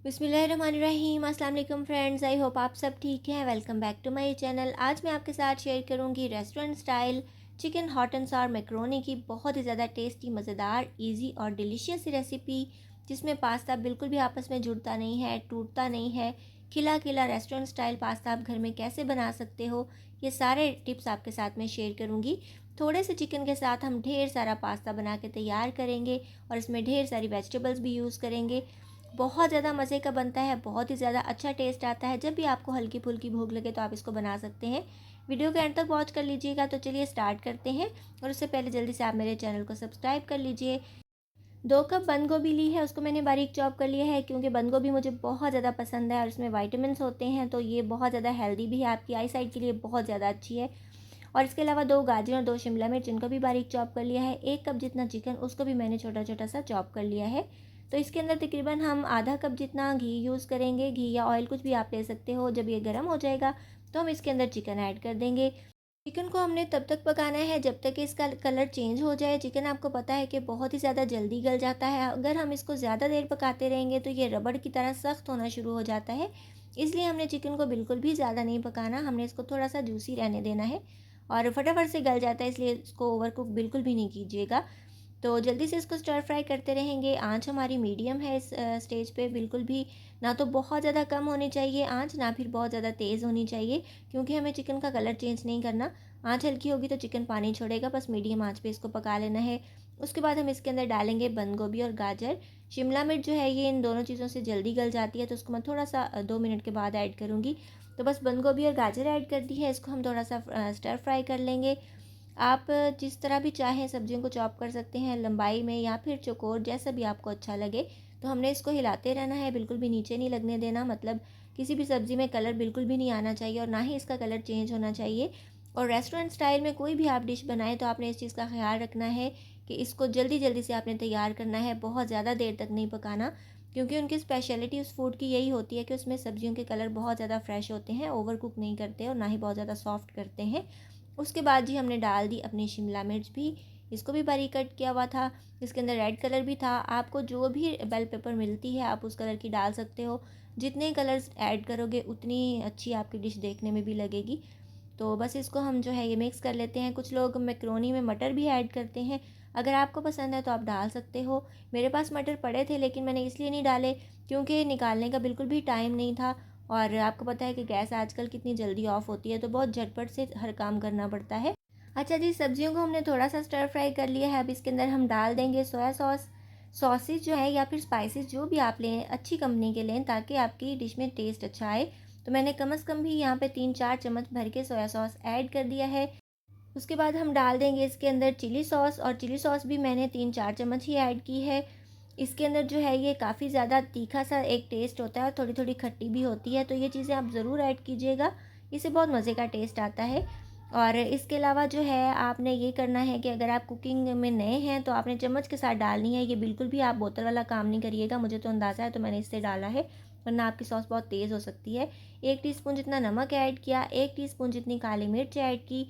बिस्मिल्लाहिर्रहमानिर्रहीम। अस्सलाम वालेकुम फ्रेंड्स, आई होप आप सब ठीक हैं। Welcome back to my channel. आज मैं आपके साथ शेयर करूंगी restaurant style chicken hot and sour macaroni की बहुत ही ज़्यादा टेस्टी, मज़ेदार, इजी और डिलीशियस रेसिपी, जिसमें पास्ता बिल्कुल भी आपस में जुड़ता नहीं है, टूटता नहीं है। खिला खिला रेस्टोरेंट स्टाइल पास्ता आप घर में कैसे बना सकते हो, ये सारे टिप्स आपके साथ में शेयर करूँगी। थोड़े से चिकन के साथ हम ढेर सारा पास्ता बना के तैयार करेंगे और इसमें ढेर सारी वेजिटेबल्स भी यूज़ करेंगे। बहुत ज़्यादा मज़े का बनता है, बहुत ही ज़्यादा अच्छा टेस्ट आता है। जब भी आपको हल्की फुल्की भूख लगे तो आप इसको बना सकते हैं। वीडियो के एंड तक वॉच कर लीजिएगा। तो चलिए स्टार्ट करते हैं। और उससे पहले जल्दी से आप मेरे चैनल को सब्सक्राइब कर लीजिए। 2 कप बंद गोभी ली है, उसको मैंने बारीक चॉप कर लिया है, क्योंकि बंद गोभी मुझे बहुत ज़्यादा पसंद है और इसमें वाइटामिन होते हैं, तो ये बहुत ज़्यादा हेल्दी भी है, आपकी आई साइट के लिए बहुत ज़्यादा अच्छी है। और इसके अलावा 2 गाजर और 2 शिमला मिर्च, इनको भी बारीक चॉप कर लिया है। 1 कप जितना चिकन, उसको भी मैंने छोटा छोटा सा चॉप कर लिया है। तो इसके अंदर तकरीबन हम आधा कप जितना घी यूज़ करेंगे। घी या ऑयल कुछ भी आप ले सकते हो। जब ये गर्म हो जाएगा तो हम इसके अंदर चिकन ऐड कर देंगे। चिकन को हमने तब तक पकाना है जब तक कि इसका कलर चेंज हो जाए। चिकन आपको पता है कि बहुत ही ज़्यादा जल्दी गल जाता है। अगर हम इसको ज़्यादा देर पकाते रहेंगे तो ये रबड़ की तरह सख्त होना शुरू हो जाता है। इसलिए हमने चिकन को बिल्कुल भी ज़्यादा नहीं पकाना, हमने इसको थोड़ा सा जूसी रहने देना है। और फटाफट से गल जाता है, इसलिए इसको ओवर कुक बिल्कुल भी नहीं कीजिएगा। तो जल्दी से इसको स्टर फ्राई करते रहेंगे। आंच हमारी मीडियम है इस स्टेज पे, बिल्कुल भी ना तो बहुत ज़्यादा कम होनी चाहिए आंच, ना फिर बहुत ज़्यादा तेज़ होनी चाहिए, क्योंकि हमें चिकन का कलर चेंज नहीं करना। आंच हल्की होगी तो चिकन पानी छोड़ेगा, बस मीडियम आंच पे इसको पका लेना है। उसके बाद हम इसके अंदर डालेंगे बंद गोभी और गाजर। शिमला मिर्च जो है ये इन दोनों चीज़ों से जल्दी गल जाती है, तो उसको मैं थोड़ा सा 2 मिनट के बाद ऐड करूँगी। तो बस बंद गोभी और गाजर ऐड कर दी है, इसको हम थोड़ा सा स्टर फ्राई कर लेंगे। आप जिस तरह भी चाहें सब्जियों को चॉप कर सकते हैं, लंबाई में या फिर चौकोर, जैसा भी आपको अच्छा लगे। तो हमने इसको हिलाते रहना है, बिल्कुल भी नीचे नहीं लगने देना। मतलब किसी भी सब्ज़ी में कलर बिल्कुल भी नहीं आना चाहिए और ना ही इसका कलर चेंज होना चाहिए। और रेस्टोरेंट स्टाइल में कोई भी आप डिश बनाएं तो आपने इस चीज़ का ख्याल रखना है कि इसको जल्दी जल्दी से आपने तैयार करना है, बहुत ज़्यादा देर तक नहीं पकाना, क्योंकि उनकी स्पेशलिटी उस फूड की यही होती है कि उसमें सब्जियों के कलर बहुत ज़्यादा फ्रेश होते हैं, ओवर कुक नहीं करते और ना ही बहुत ज़्यादा सॉफ्ट करते हैं। उसके बाद जी हमने डाल दी अपनी शिमला मिर्च भी, इसको भी बारीक कट किया हुआ था। इसके अंदर रेड कलर भी था, आपको जो भी बेल पेपर मिलती है आप उस कलर की डाल सकते हो। जितने कलर्स ऐड करोगे उतनी अच्छी आपकी डिश देखने में भी लगेगी। तो बस इसको हम जो है ये मिक्स कर लेते हैं। कुछ लोग मैक्रोनी में मटर भी ऐड करते हैं, अगर आपको पसंद है तो आप डाल सकते हो। मेरे पास मटर पड़े थे लेकिन मैंने इसलिए नहीं डाले क्योंकि निकालने का बिल्कुल भी टाइम नहीं था। और आपको पता है कि गैस आजकल कितनी जल्दी ऑफ होती है, तो बहुत झटपट से हर काम करना पड़ता है। अच्छा जी, सब्जियों को हमने थोड़ा सा स्टर फ्राई कर लिया है। अब इसके अंदर हम डाल देंगे सोया सॉस। सॉसेज जो है या फिर स्पाइसेस जो भी आप लें, अच्छी कंपनी के लें, ताकि आपकी डिश में टेस्ट अच्छा आए। तो मैंने कम से कम भी यहाँ पे 3-4 चम्मच भर के सोया सॉस ऐड कर दिया है। उसके बाद हम डाल देंगे इसके अंदर चिली सॉस, और चिली सॉस भी मैंने 3-4 चम्मच ही ऐड की है। इसके अंदर जो है ये काफ़ी ज़्यादा तीखा सा एक टेस्ट होता है और थोड़ी थोड़ी खट्टी भी होती है, तो ये चीज़ें आप ज़रूर ऐड कीजिएगा, इससे बहुत मज़े का टेस्ट आता है। और इसके अलावा जो है आपने ये करना है कि अगर आप कुकिंग में नए हैं तो आपने चम्मच के साथ डालनी है। ये बिल्कुल भी आप बोतल वाला काम नहीं करिएगा, मुझे तो अंदाज़ा है तो मैंने इससे डाला है, वरना आपकी सॉस बहुत तेज़ हो सकती है। 1 टीस्पून जितना नमक ऐड किया, 1 टीस्पून जितनी काली मिर्च ऐड की।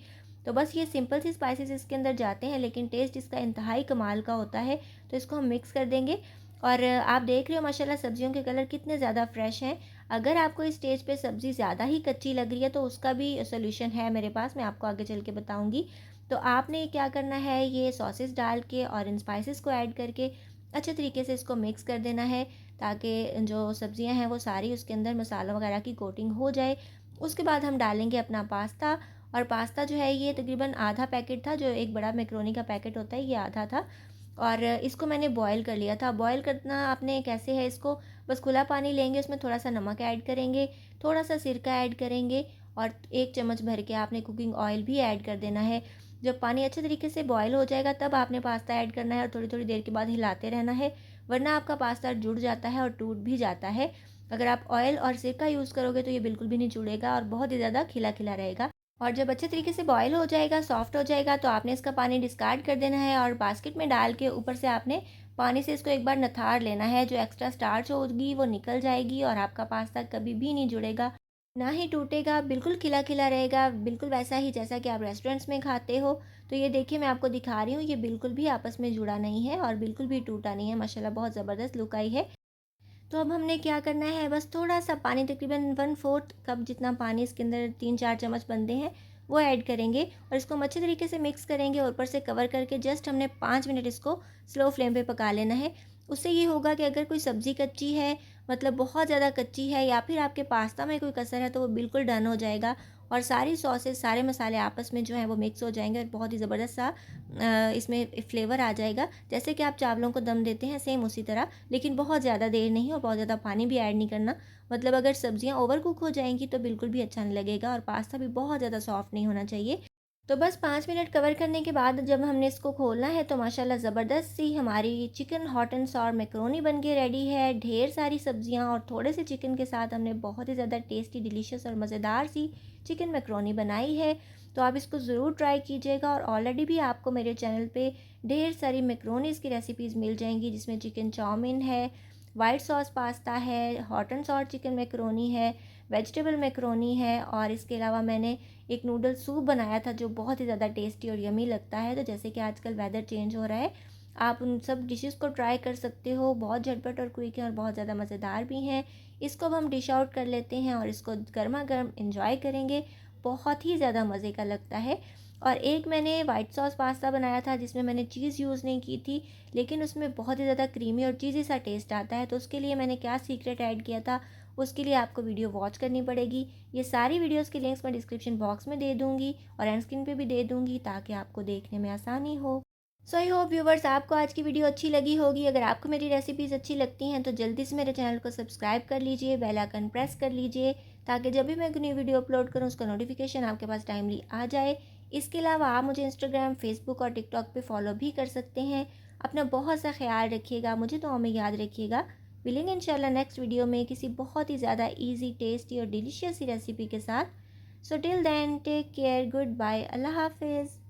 तो बस ये सिंपल सी स्पाइसेस इसके अंदर जाते हैं, लेकिन टेस्ट इसका इंतहाई कमाल का होता है। तो इसको हम मिक्स कर देंगे। और आप देख रहे हो माशाल्लाह सब्जियों के कलर कितने ज़्यादा फ्रेश हैं। अगर आपको इस स्टेज पे सब्ज़ी ज़्यादा ही कच्ची लग रही है तो उसका भी सोल्यूशन है मेरे पास, मैं आपको आगे चल के बताऊँगी। तो आपने क्या करना है, ये सॉसेस डाल के और इन स्पाइसेस को ऐड करके अच्छे तरीके से इसको मिक्स कर देना है, ताकि जो सब्जियां हैं वो सारी उसके अंदर मसाला वगैरह की कोटिंग हो जाए। उसके बाद हम डालेंगे अपना पास्ता। और पास्ता जो है ये तकरीबन आधा पैकेट था, जो एक बड़ा मैक्रोनी का पैकेट होता है ये आधा था। और इसको मैंने बॉईल कर लिया था। बॉईल करना आपने कैसे है, इसको बस खुला पानी लेंगे, उसमें थोड़ा सा नमक ऐड करेंगे, थोड़ा सा सिरका ऐड करेंगे, और 1 चम्मच भर के आपने कुकिंग ऑयल भी ऐड कर देना है। जब पानी अच्छे तरीके से बॉयल हो जाएगा तब आपने पास्ता ऐड करना है और थोड़ी थोड़ी देर के बाद हिलाते रहना है, वरना आपका पास्ता जुड़ जाता है और टूट भी जाता है। अगर आप ऑयल और सिरका यूज़ करोगे तो ये बिल्कुल भी नहीं जुड़ेगा और बहुत ही ज़्यादा खिला खिला रहेगा। और जब अच्छे तरीके से बॉयल हो जाएगा, सॉफ्ट हो जाएगा, तो आपने इसका पानी डिस्कार्ड कर देना है और बास्केट में डाल के ऊपर से आपने पानी से इसको एक बार नथार लेना है। जो एक्स्ट्रा स्टार्च होगी वो निकल जाएगी और आपका पास्ता कभी भी नहीं जुड़ेगा, ना ही टूटेगा, बिल्कुल खिला खिला रहेगा, बिल्कुल वैसा ही जैसा कि आप रेस्टोरेंट्स में खाते हो। तो ये देखिए मैं आपको दिखा रही हूँ, ये बिल्कुल भी आपस में जुड़ा नहीं है और बिल्कुल भी टूटा नहीं है, माशाल्लाह बहुत ज़बरदस्त लुक आई है। तो अब हमने क्या करना है, बस थोड़ा-सा पानी, तकरीबन 1/4 कप जितना पानी इसके अंदर 3-4 चम्मच बनते हैं, वो ऐड करेंगे और इसको हम अच्छे तरीके से मिक्स करेंगे और ऊपर से कवर करके जस्ट हमने 5 मिनट इसको स्लो फ्लेम पे पका लेना है। उससे ये होगा कि अगर कोई सब्ज़ी कच्ची है, मतलब बहुत ज़्यादा कच्ची है या फिर आपके पास्ता में कोई कसर है, तो वो बिल्कुल डन हो जाएगा और सारी सॉसेस, सारे मसाले आपस में जो हैं वो मिक्स हो जाएँगे और बहुत ही ज़बरदस्त सा इसमें फ्लेवर आ जाएगा। जैसे कि आप चावलों को दम देते हैं, सेम उसी तरह, लेकिन बहुत ज़्यादा देर नहीं और बहुत ज़्यादा पानी भी ऐड नहीं करना। मतलब अगर सब्जियाँ ओवर कुक हो जाएँगी तो बिल्कुल भी अच्छा नहीं लगेगा और पास्ता भी बहुत ज़्यादा सॉफ्ट नहीं होना चाहिए। तो बस 5 मिनट कवर करने के बाद जब हमने इसको खोलना है तो माशाल्लाह ज़बरदस्त सी हमारी chicken hot and sour macaroni बन के रेडी है। ढेर सारी सब्जियां और थोड़े से चिकन के साथ हमने बहुत ही ज़्यादा टेस्टी, डिलीशियस और मज़ेदार सी चिकन मैकरोनी बनाई है। तो आप इसको ज़रूर ट्राई कीजिएगा और ऑलरेडी भी आपको मेरे चैनल पे ढेर सारी मैकरोनीज़ की रेसिपीज़ मिल जाएंगी, जिसमें चिकन चाउमीन है, वाइट सॉस पास्ता है, hot and sour chicken macaroni है, वेजिटेबल मैकरोनी है और इसके अलावा मैंने एक नूडल सूप बनाया था जो बहुत ही ज़्यादा टेस्टी और यमी लगता है। तो जैसे कि आजकल वेदर चेंज हो रहा है, आप उन सब डिशेस को ट्राई कर सकते हो। बहुत झटपट और क्विक हैं और बहुत ज़्यादा मज़ेदार भी हैं। इसको अब हम डिश आउट कर लेते हैं और इसको गर्मा गर्म इंजॉय करेंगे। बहुत ही ज़्यादा मज़े का लगता है। और एक मैंने वाइट सॉस पास्ता बनाया था जिसमें मैंने चीज़ यूज़ नहीं की थी, लेकिन उसमें बहुत ही ज़्यादा क्रीमी और चीज़ी सा टेस्ट आता है। तो उसके लिए मैंने क्या सीक्रेट ऐड किया था, उसके लिए आपको वीडियो वॉच करनी पड़ेगी। ये सारी वीडियोस की लिंक्स मैं डिस्क्रिप्शन बॉक्स में दे दूँगी और एंड स्क्रीन पे भी दे दूँगी ताकि आपको देखने में आसानी हो। सो आई होप व्यूवर्स आपको आज की वीडियो अच्छी लगी होगी। अगर आपको मेरी रेसिपीज़ अच्छी लगती हैं तो जल्दी से मेरे चैनल को सब्सक्राइब कर लीजिए, बेल आइकन प्रेस कर लीजिए ताकि जब भी मैं कोई न्यू वीडियो अपलोड करूँ उसका नोटिफिकेशन आपके पास टाइमली आ जाए। इसके अलावा आप मुझे इंस्टाग्राम, फेसबुक और टिकटॉक पे फॉलो भी कर सकते हैं। अपना बहुत सा ख्याल रखिएगा, मुझे दुआ में याद रखिएगा। मिलेंगे इंशाल्लाह नेक्स्ट वीडियो में किसी बहुत ही ज़्यादा ईजी, टेस्टी और डिलीशियस सी रेसिपी के साथ। So till then take care, good bye, अल्लाह हाफिज़।